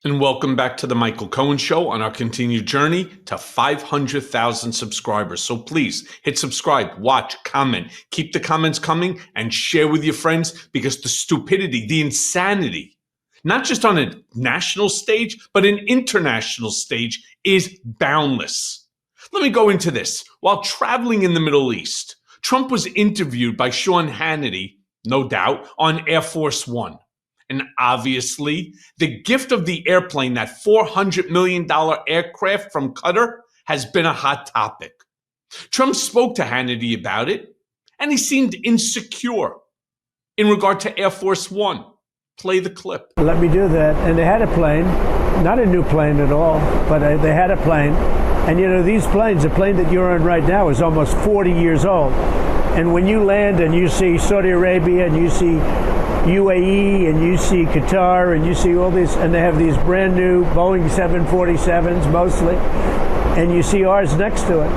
And welcome back to the Michael Cohen Show on our continued journey to 500,000 subscribers. So please hit subscribe, watch, comment, keep the comments coming, and share with your friends, because the stupidity, the insanity, not just on a national stage, but an international stage, is boundless. Let me go into this. While traveling in the Middle East, Trump was interviewed by Sean Hannity, no doubt, on Air Force One. And obviously, the gift of the airplane, that $400 million aircraft from Qatar, has been a hot topic. Trump spoke to Hannity about it, and he seemed insecure in regard to Air Force One. Play the clip. Let me do that. And they had a plane, not a new plane at all, but they had a plane. And you know, these planes, the plane that you're in right now is almost 40 years old. And when you land and you see Saudi Arabia and you see UAE and you see Qatar and you see all these, and they have these brand new Boeing 747s mostly, and you see ours next to it.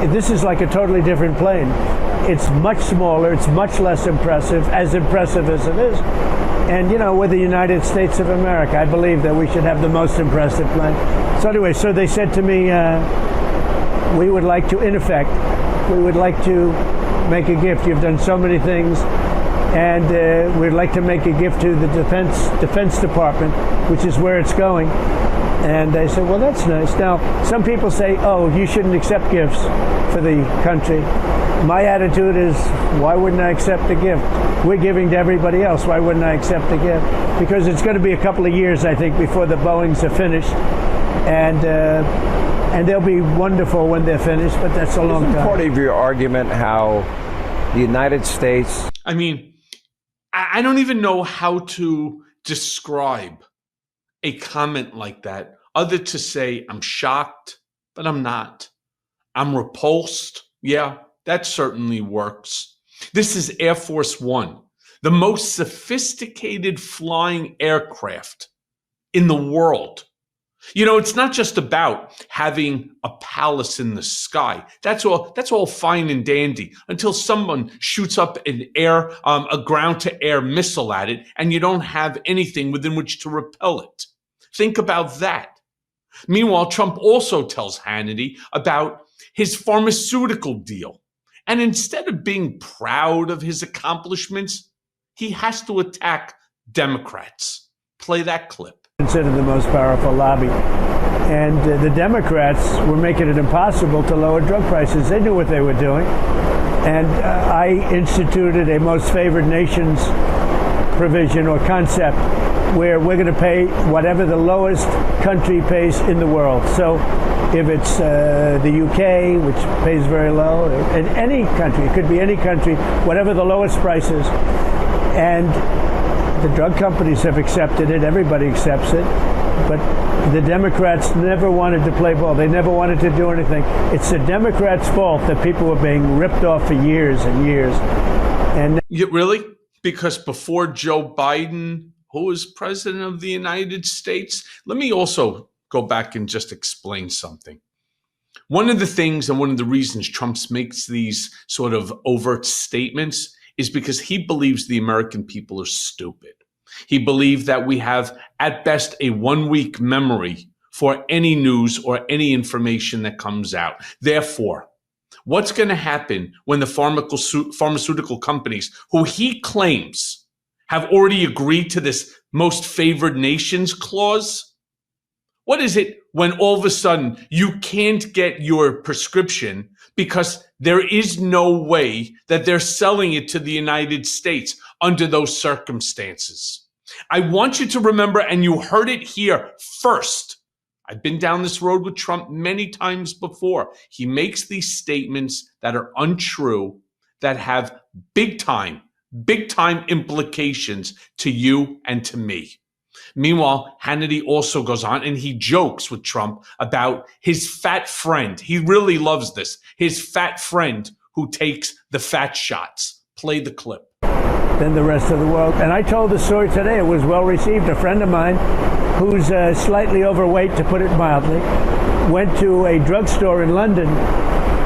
This is like a totally different plane. It's much smaller, it's much less impressive as it is. And you know, we're the United States of America. I believe that we should have the most impressive plane. So anyway, so they said to me, we would like to, in effect, we would like to make a gift. You've done so many things. And we'd like to make a gift to the Defense Department, which is where it's going. And I said, well, that's nice. Now, some people say, oh, you shouldn't accept gifts for the country. My attitude is, why wouldn't I accept a gift? We're giving to everybody else. Why wouldn't I accept a gift? Because it's going to be a couple of years, I think, before the Boeings are finished. And they'll be wonderful when they're finished, but that's a long time. Part of your argument how the United States... I don't even know how to describe a comment like that, other to say I'm shocked, but I'm not. I'm repulsed. Yeah, that certainly works. This is Air Force One, the most sophisticated flying aircraft in the world. You know, it's not just about having a palace in the sky. That's all fine and dandy until someone shoots up a ground-to-air missile at it, and you don't have anything within which to repel it. Think about that. Meanwhile, Trump also tells Hannity about his pharmaceutical deal. And instead of being proud of his accomplishments, he has to attack Democrats. Play that clip. Considered the most powerful lobby. And the Democrats were making it impossible to lower drug prices. They knew what they were doing. And I instituted a most favored nations provision or concept where we're going to pay whatever the lowest country pays in the world. So if it's the UK, which pays very low, in any country, it could be any country, whatever the lowest price is. And the drug companies have accepted it. Everybody accepts it. But the Democrats never wanted to play ball. They never wanted to do anything. It's the Democrats' fault that people were being ripped off for years and years. And really? Because before Joe Biden, who was president of the United States, let me also go back and just explain something. One of the things and one of the reasons Trump makes these sort of overt statements is because he believes the American people are stupid. He believes that we have, at best, a one-week memory for any news or any information that comes out. Therefore, what's going to happen when the pharmaceutical companies, who he claims have already agreed to this most favored nations clause? What is it when all of a sudden you can't get your prescription because there is no way that they're selling it to the United States under those circumstances? I want you to remember, and you heard it here first. I've been down this road with Trump many times before. He makes these statements that are untrue, that have big time implications to you and to me. Meanwhile, Hannity also goes on and he jokes with Trump about his fat friend. He really loves this. His fat friend who takes the fat shots. Play the clip. Than the rest of the world. And I told the story today. It was well received. A friend of mine who's slightly overweight, to put it mildly, went to a drugstore in London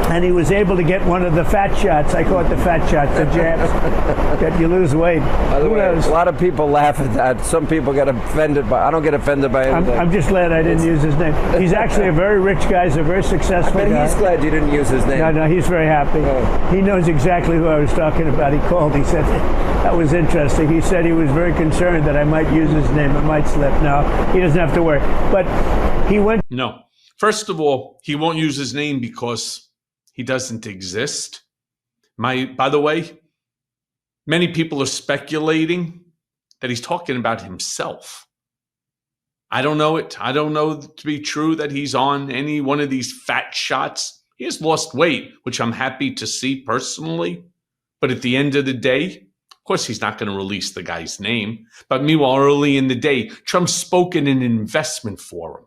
and he was able to get one of the fat shots. I call it the fat shots, the jabs, that you lose weight. By the way, a lot of people laugh at that. Some people get offended by. I don't get offended by anything. I'm just glad I didn't use his name. He's actually a very rich guy. He's a very successful guy. He's glad you didn't use his name. No, he's very happy. Oh. He knows exactly who I was talking about. He called. He said, that was interesting. He said he was very concerned that I might use his name. It might slip. No, he doesn't have to worry. But he went. No. First of all, he won't use his name because he doesn't exist. By the way, many people are speculating that he's talking about himself. I don't know it. I don't know to be true that he's on any one of these fat shots. He has lost weight, which I'm happy to see personally. But at the end of the day, of course, he's not going to release the guy's name. But meanwhile, early in the day, Trump spoke in an investment forum.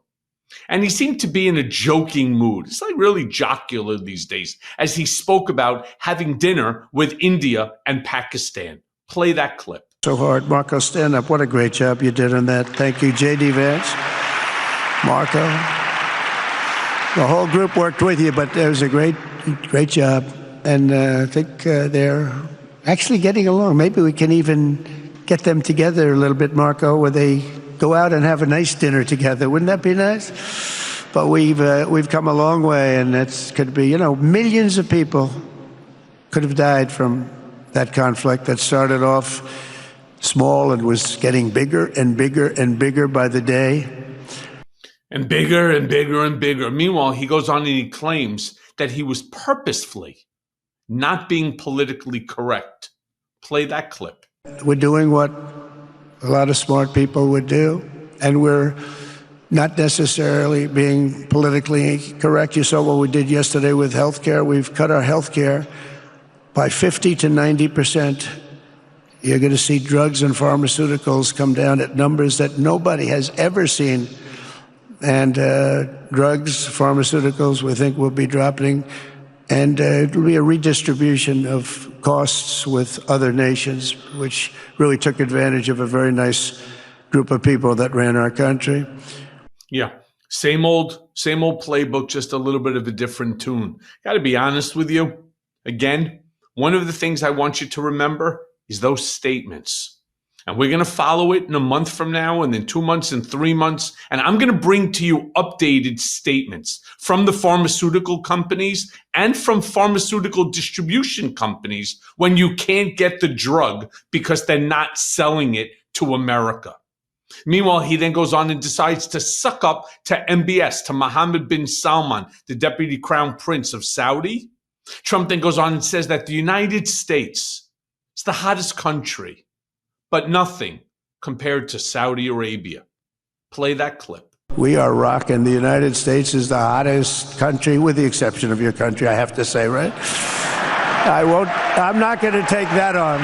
And he seemed to be in a joking mood. It's like really jocular these days as he spoke about having dinner with India and Pakistan. Play that clip. So hard. Marco, stand up. What a great job you did on that. Thank you, J.D. Vance, Marco. The whole group worked with you, but it was a great job. And I think they're actually getting along. Maybe we can even get them together a little bit, Marco, where they go out and have a nice dinner together. Wouldn't that be nice? But we've come a long way, and it could be, millions of people could have died from that conflict that started off small and was getting bigger and bigger and bigger by the day. And bigger and bigger and bigger. Meanwhile, he goes on and he claims that he was purposefully not being politically correct. Play that clip. We're doing what a lot of smart people would do, and we're not necessarily being politically correct. You saw what we did yesterday with healthcare. We've cut our healthcare by 50 to 90%. You're going to see drugs and pharmaceuticals come down at numbers that nobody has ever seen. And drugs, pharmaceuticals, we think will be dropping. And it will be a redistribution of costs with other nations, which really took advantage of a very nice group of people that ran our country. Yeah, same old playbook, just a little bit of a different tune. Got to be honest with you. Again, one of the things I want you to remember is those statements. And we're going to follow it in a month from now, and then 2 months and 3 months. And I'm going to bring to you updated statements from the pharmaceutical companies and from pharmaceutical distribution companies when you can't get the drug because they're not selling it to America. Meanwhile, he then goes on and decides to suck up to MBS, to Mohammed bin Salman, the Deputy Crown Prince of Saudi. Trump then goes on and says that the United States is the hottest country, but nothing compared to Saudi Arabia. Play that clip. We are rocking. The United States is the hottest country, with the exception of your country, I have to say, right? I'm not going to take that on.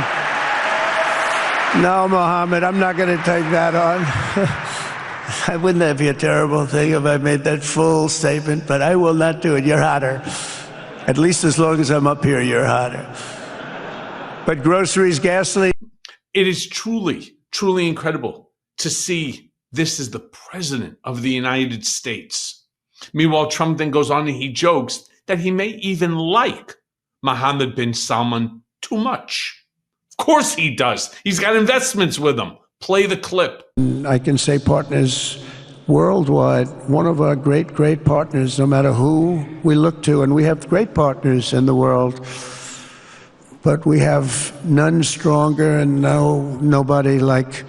No, Mohammed, I'm not going to take that on. Wouldn't that be a terrible thing if I made that full statement? But I will not do it. You're hotter. At least as long as I'm up here, you're hotter. But groceries, gasoline. It is truly, truly incredible to see this is the president of the United States. Meanwhile, Trump then goes on and he jokes that he may even like Mohammed bin Salman too much. Of course he does. He's got investments with him. Play the clip. I can say partners worldwide, one of our great, great partners, no matter who we look to, and we have great partners in the world. But we have none stronger and nobody like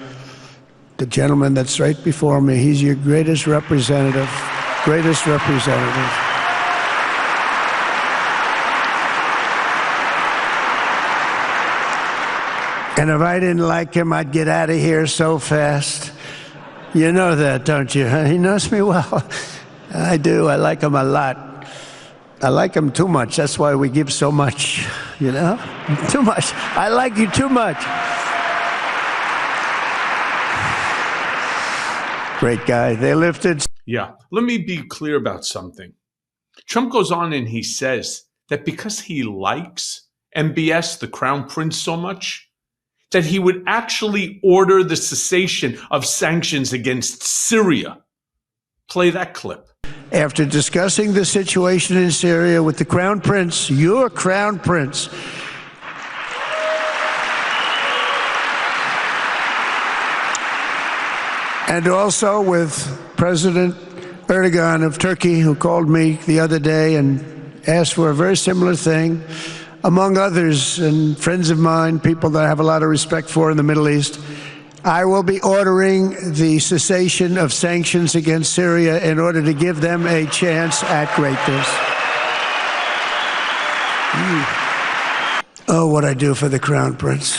the gentleman that's right before me. He's your greatest representative, greatest representative. And if I didn't like him, I'd get out of here so fast. You know that, don't you? He knows me well. I do. I like him a lot. I like him too much. That's why we give so much, you know? Too much. I like you too much. Great guy. They lifted. Yeah. Let me be clear about something. Trump goes on and he says that because he likes MBS, the Crown Prince, so much, that he would actually order the cessation of sanctions against Syria. Play that clip. after discussing the situation in Syria with the Crown Prince, your Crown Prince, and also with President Erdogan of Turkey, who called me the other day and asked for a very similar thing, among others, and friends of mine, people that I have a lot of respect for in the Middle East, I will be ordering the cessation of sanctions against Syria in order to give them a chance at greatness. Oh, what I do for the Crown Prince.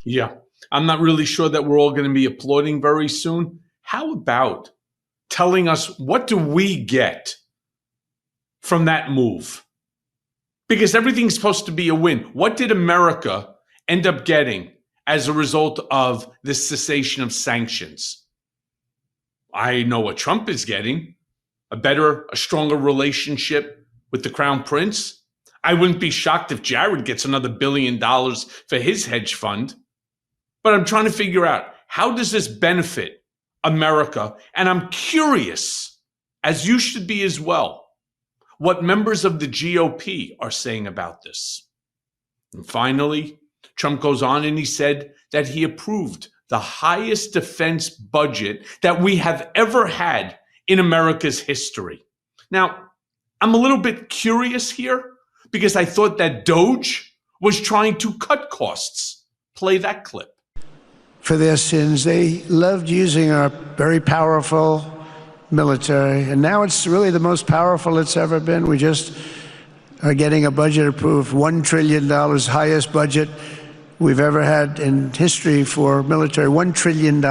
Yeah, I'm not really sure that we're all going to be applauding very soon. How about telling us, what do we get from that move? Because everything's supposed to be a win. What did America end up getting as a result of this cessation of sanctions? I know what Trump is getting: a stronger relationship with the Crown Prince. I wouldn't be shocked if Jared gets another $1 billion for his hedge fund. But I'm trying to figure out, how does this benefit America? And I'm curious, as you should be as well, what members of the GOP are saying about this. And finally, Trump goes on and he said that he approved the highest defense budget that we have ever had in America's history. Now, I'm a little bit curious here because I thought that Doge was trying to cut costs. Play that clip. For their sins, they loved using our very powerful military, and now it's really the most powerful it's ever been. We just are getting a budget approved, $1 trillion, highest budget we've ever had in history for military, $1 trillion.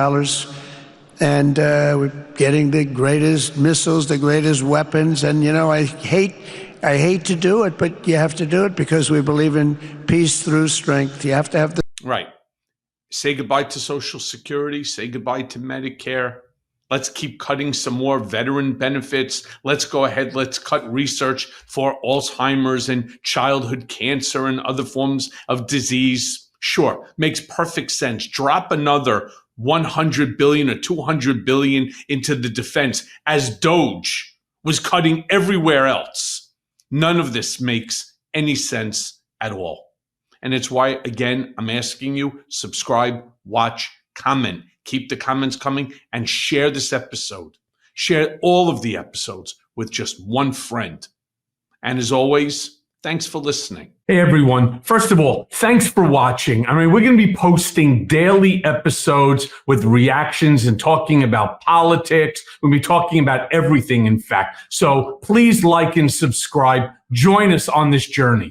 And we're getting the greatest missiles, the greatest weapons. And, you know, I hate to do it, but you have to do it because we believe in peace through strength. You have to have the... Right. Say goodbye to Social Security. Say goodbye to Medicare. Let's keep cutting some more veteran benefits. Let's go ahead. Let's cut research for Alzheimer's and childhood cancer and other forms of disease. Sure, makes perfect sense. Drop another 100 billion or 200 billion into the defense, as Doge was cutting everywhere else. None of this makes any sense at all. And it's why, again, I'm asking you, subscribe, watch, comment. Keep the comments coming and share this episode. Share all of the episodes with just one friend. And as always, thanks for listening. Hey, everyone. First of all, thanks for watching. I mean, we're going to be posting daily episodes with reactions and talking about politics. We'll be talking about everything, in fact. So please like and subscribe. Join us on this journey.